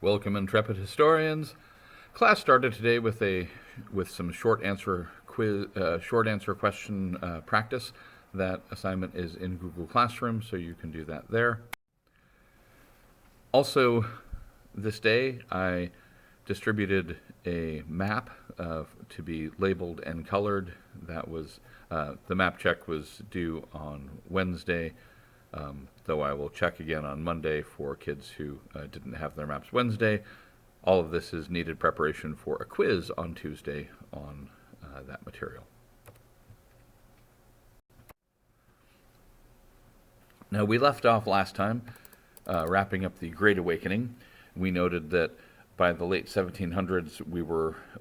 Welcome, intrepid historians. Class started today with some short answer question practice. That assignment is in Google Classroom, so you can do that there. Also, this day I distributed a map to be labeled and colored. That was the map check was due on Wednesday. Though I will check again on Monday for kids who didn't have their maps Wednesday. All of this is needed preparation for a quiz on Tuesday on that material. Now, we left off last time wrapping up the Great Awakening. We noted that by the late 1700s,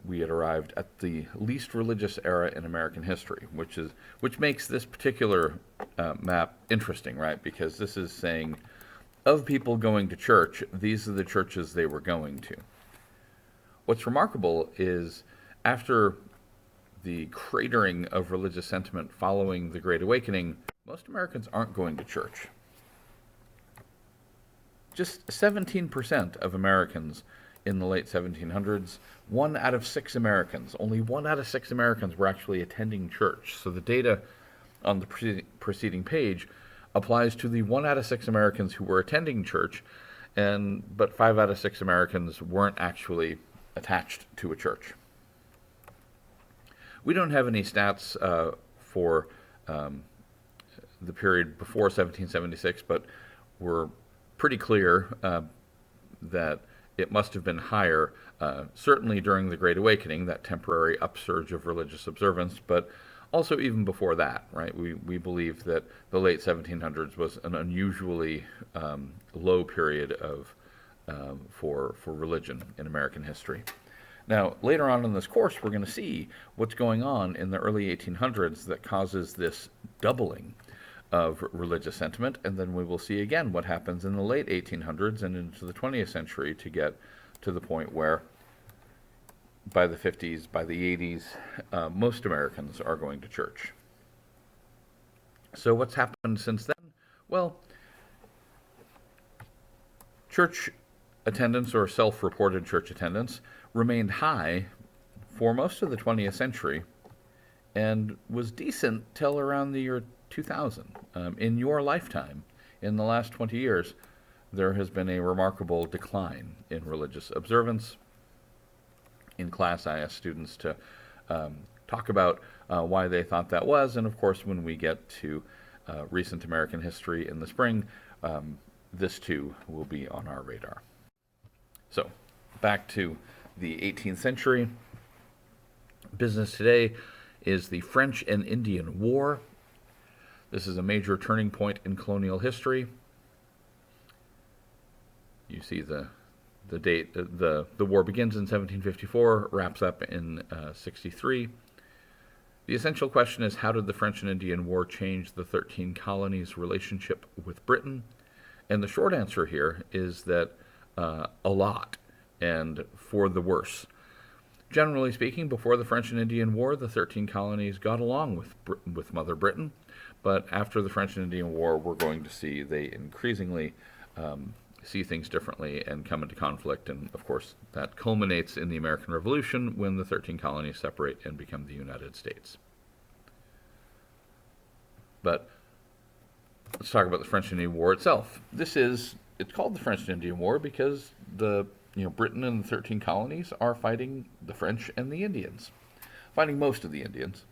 we had arrived at the least religious era in American history, which makes this particular map interesting, right? Because this is saying, of people going to church, these are the churches they were going to. What's remarkable is after the cratering of religious sentiment following the Great Awakening, most Americans aren't going to church. Just 17% of Americans in the late 1700s, only 1 out of 6 Americans were actually attending church. So the data on the preceding page applies to the 1 out of 6 Americans who were attending church, but 5 out of 6 Americans weren't actually attached to a church. We don't have any stats for the period before 1776, but we're pretty clear that it must have been higher, certainly during the Great Awakening, that temporary upsurge of religious observance, but also even before that, right? We believe that the late 1700s was an unusually low period for religion in American history. Now, later on in this course, we're going to see what's going on in the early 1800s that causes this doubling of religious sentiment, and then we will see again what happens in the late 1800s and into the 20th century to get to the point where by the 50s, by the 80s, most Americans are going to church. So what's happened since then? Well, church attendance, or self-reported church attendance, remained high for most of the 20th century and was decent till around the year 2000. In your lifetime, in the last 20 years, there has been a remarkable decline in religious observance. In class, I asked students to talk about why they thought that was, and of course, when we get to recent American history in the spring, this too will be on our radar. So, back to the 18th century. Business today is the French and Indian War. This is a major turning point in colonial history. You see the date. The war begins in 1754, wraps up in 63. The essential question is, how did the French and Indian War change the 13 colonies' relationship with Britain? And the short answer here is that a lot, and for the worse. Generally speaking, before the French and Indian War, the 13 colonies got along with Mother Britain. But after the French and Indian War, we're going to see they increasingly see things differently and come into conflict. And, of course, that culminates in the American Revolution when the 13 colonies separate and become the United States. But let's talk about the French and Indian War itself. It's called the French and Indian War because Britain and the 13 colonies are fighting the French and the Indians, fighting most of the Indians.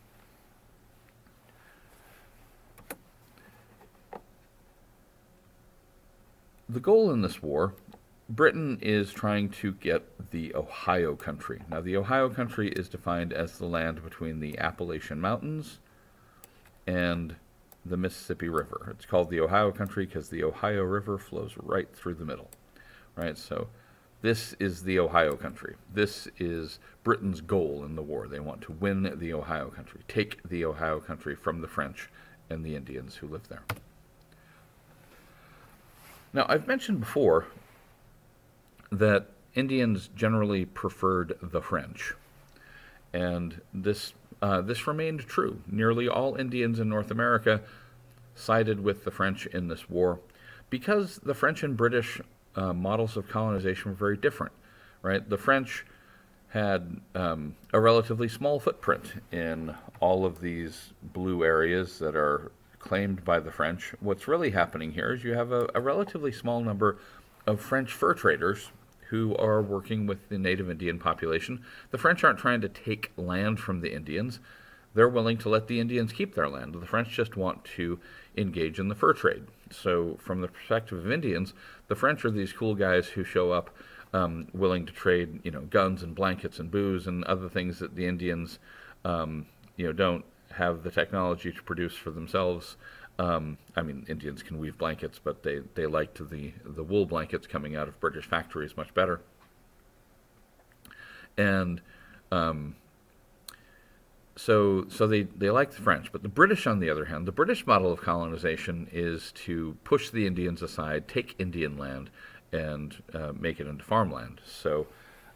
The goal in this war, Britain is trying to get the Ohio Country. Now, the Ohio Country is defined as the land between the Appalachian Mountains and the Mississippi River. It's called the Ohio Country because the Ohio River flows right through the middle, right? So this is the Ohio Country. This is Britain's goal in the war. They want to win the Ohio Country, take the Ohio Country from the French and the Indians who live there. Now, I've mentioned before that Indians generally preferred the French, and this remained true. Nearly all Indians in North America sided with the French in this war because the French and British models of colonization were very different, right? The French had a relatively small footprint in all of these blue areas that are claimed by the French. What's really happening here is you have a relatively small number of French fur traders who are working with the native Indian population. The French aren't trying to take land from the Indians. They're willing to let the Indians keep their land. The French just want to engage in the fur trade. So from the perspective of Indians, the French are these cool guys who show up willing to trade, guns and blankets and booze and other things that the Indians, don't have the technology to produce for themselves. Indians can weave blankets, but they liked the wool blankets coming out of British factories much better. And so they like the French. But the British, on the other hand, the British model of colonization is to push the Indians aside, take Indian land, and make it into farmland. So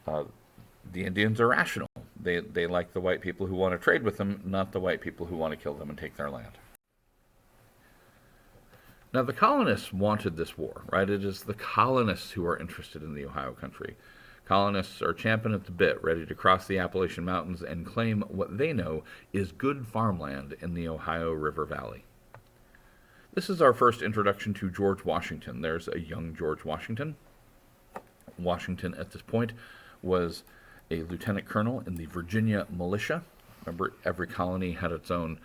the Indians are rational. They like the white people who want to trade with them, not the white people who want to kill them and take their land. Now, the colonists wanted this war, right? It is the colonists who are interested in the Ohio country. Colonists are champing at the bit, ready to cross the Appalachian Mountains and claim what they know is good farmland in the Ohio River Valley. This is our first introduction to George Washington. There's a young George Washington. Washington, at this point, was a lieutenant colonel in the Virginia militia. Remember, every colony had its own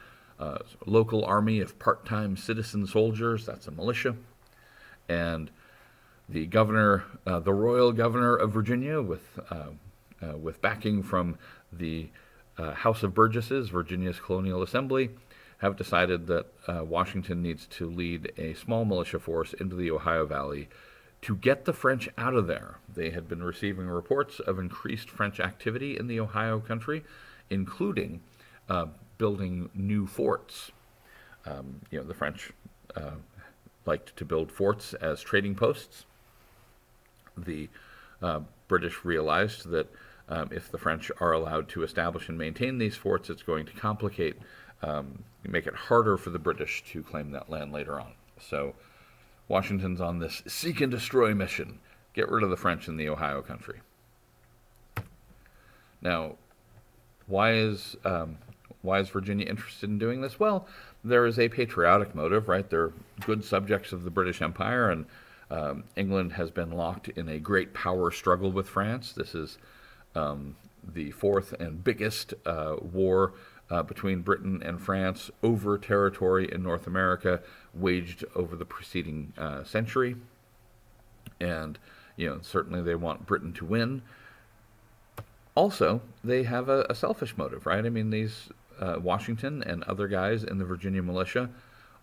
local army of part-time citizen soldiers. That's a militia. And the governor, the royal governor of Virginia, with backing from the House of Burgesses, Virginia's Colonial Assembly, have decided that Washington needs to lead a small militia force into the Ohio Valley to get the French out of there. They had been receiving reports of increased French activity in the Ohio country, including building new forts. The French liked to build forts as trading posts. The British realized that if the French are allowed to establish and maintain these forts, it's going to complicate, make it harder for the British to claim that land later on. So Washington's on this seek and destroy mission, get rid of the French in the Ohio country. Now, why is Virginia interested in doing this? Well, there is a patriotic motive, right? They're good subjects of the British Empire, and England has been locked in a great power struggle with France. This is the fourth and biggest war between Britain and France over territory in North America, waged over the preceding century. And, certainly they want Britain to win. Also, they have a selfish motive, right? These Washington and other guys in the Virginia militia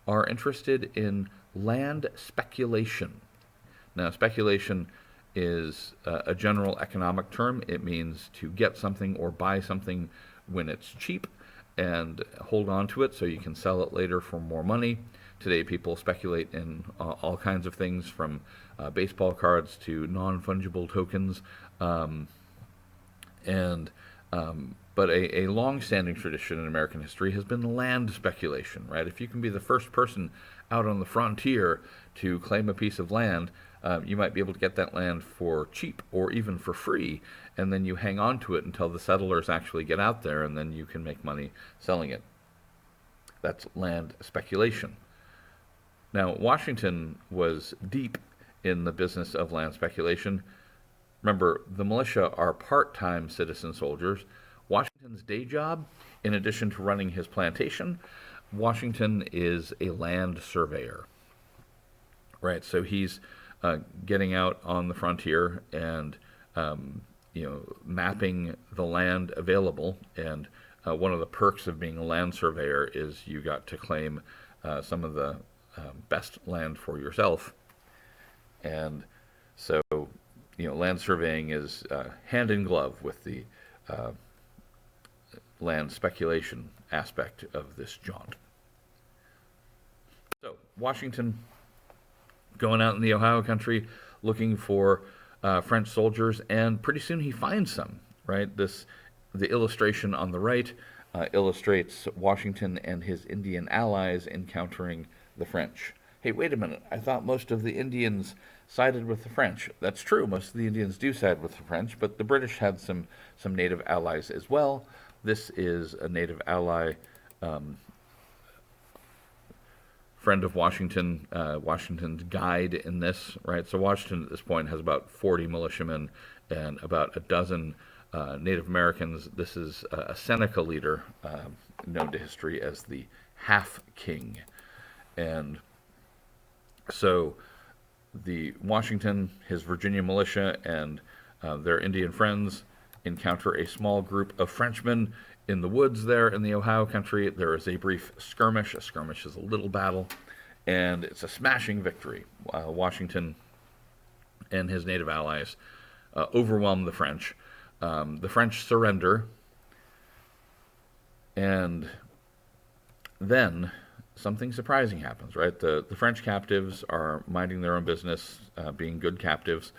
are interested in land speculation. Now, speculation is a general economic term. It means to get something or buy something when it's cheap and hold on to it so you can sell it later for more money. Today, people speculate in all kinds of things, from baseball cards to non-fungible tokens. But a long-standing tradition in American history has been land speculation, right? If you can be the first person out on the frontier to claim a piece of land, you might be able to get that land for cheap or even for free, and then you hang on to it until the settlers actually get out there, and then you can make money selling it. That's land speculation. Now, Washington was deep in the business of land speculation. Remember, the militia are part-time citizen soldiers. Washington's day job, in addition to running his plantation, Washington is a land surveyor. Right, so he's getting out on the frontier and mapping the land available. And one of the perks of being a land surveyor is you got to claim some of the best land for yourself. And so, land surveying is hand in glove with the land speculation aspect of this jaunt. So, Washington going out in the Ohio country looking for French soldiers, and pretty soon he finds some, right? The illustration on the right illustrates Washington and his Indian allies encountering the French. Hey, wait a minute, I thought most of the Indians sided with the French. That's true. Most of the Indians do side with the French, but the British had some native allies as well. This is a native ally, friend of Washington, Washington's guide in this, right? So Washington at this point has about 40 militiamen and about a dozen Native Americans. This is a Seneca leader, known to history as the Half King. And so the Washington, his Virginia militia, and their Indian friends encounter a small group of Frenchmen in the woods there in the Ohio country. There is a brief skirmish. A skirmish is a little battle, and it's a smashing victory. Washington and his native allies overwhelm the French. The French surrender, and then something surprising happens, right? The French captives are minding their own business, being good captives,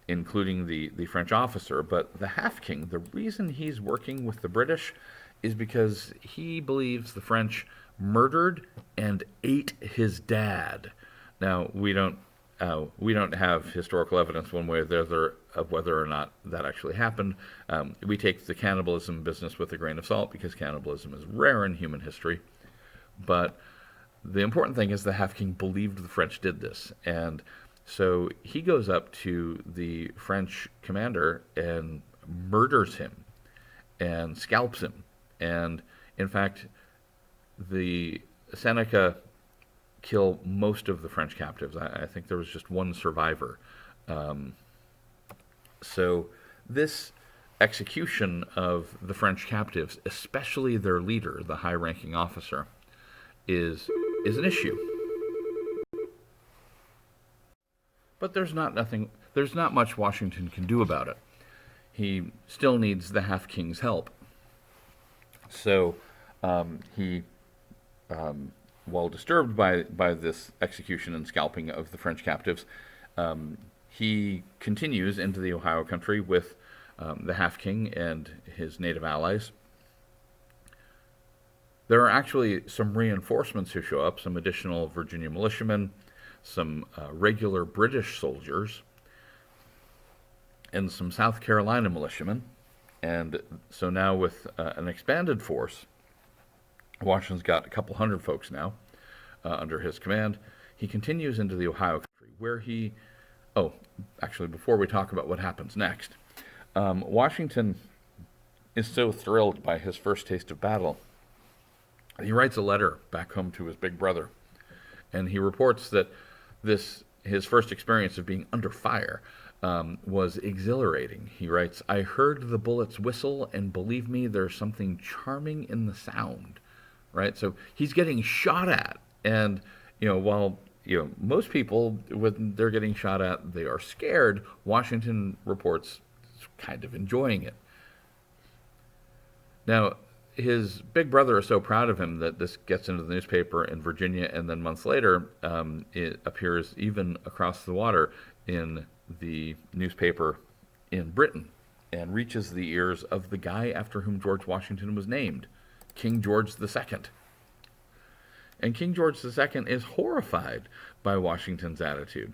including the French officer. But the Half King, the reason he's working with the British is because he believes the French murdered and ate his dad. Now, we don't have historical evidence one way or the other of whether or not that actually happened. We take the cannibalism business with a grain of salt because cannibalism is rare in human history. But the important thing is the Half King believed the French did this. And so he goes up to the French commander and murders him and scalps him. And in fact, the Seneca kill most of the French captives. I think there was just one survivor. So this execution of the French captives, especially their leader, the high-ranking officer, is an issue. But there's not much Washington can do about it. He still needs the Half King's help. So he, while disturbed by this execution and scalping of the French captives, he continues into the Ohio country with the Half King and his native allies. There are actually some reinforcements who show up, some additional Virginia militiamen, some regular British soldiers, and some South Carolina militiamen. And so now with an expanded force, Washington's got a couple hundred folks now under his command. He continues into the Ohio country, where he... Oh, actually, before we talk about what happens next, Washington is so thrilled by his first taste of battle. He writes a letter back home to his big brother, and he reports that his first experience of being under fire was exhilarating. He writes, "I heard the bullets whistle, and believe me, there's something charming in the sound." Right? So he's getting shot at, and while most people, when they're getting shot at, they are scared, Washington reports kind of enjoying it. Now, his big brother is so proud of him that this gets into the newspaper in Virginia, and then months later, it appears even across the water in the newspaper in Britain, and reaches the ears of the guy after whom George Washington was named, King George II. And King George II is horrified by Washington's attitude.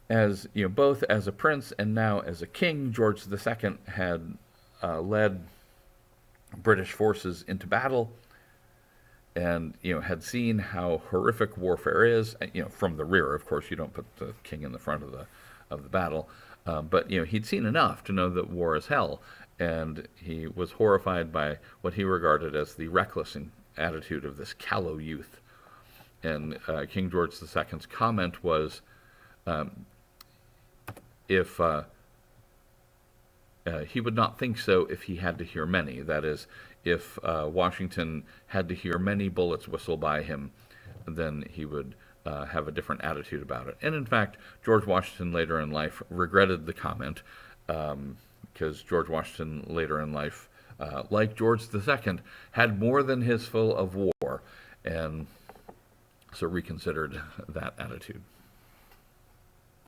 As both as a prince and now as a king, George II had led British forces into battle, and had seen how horrific warfare is. From the rear, of course, you don't put the king in the front of the battle, but he'd seen enough to know that war is hell, and he was horrified by what he regarded as the reckless attitude of this callow youth. And King George II's comment was, if he would not think so if he had to hear many. That is, if Washington had to hear many bullets whistle by him, then he would have a different attitude about it. And in fact, George Washington later in life regretted the comment, because George Washington later in life, like George II, had more than his fill of war, and so reconsidered that attitude.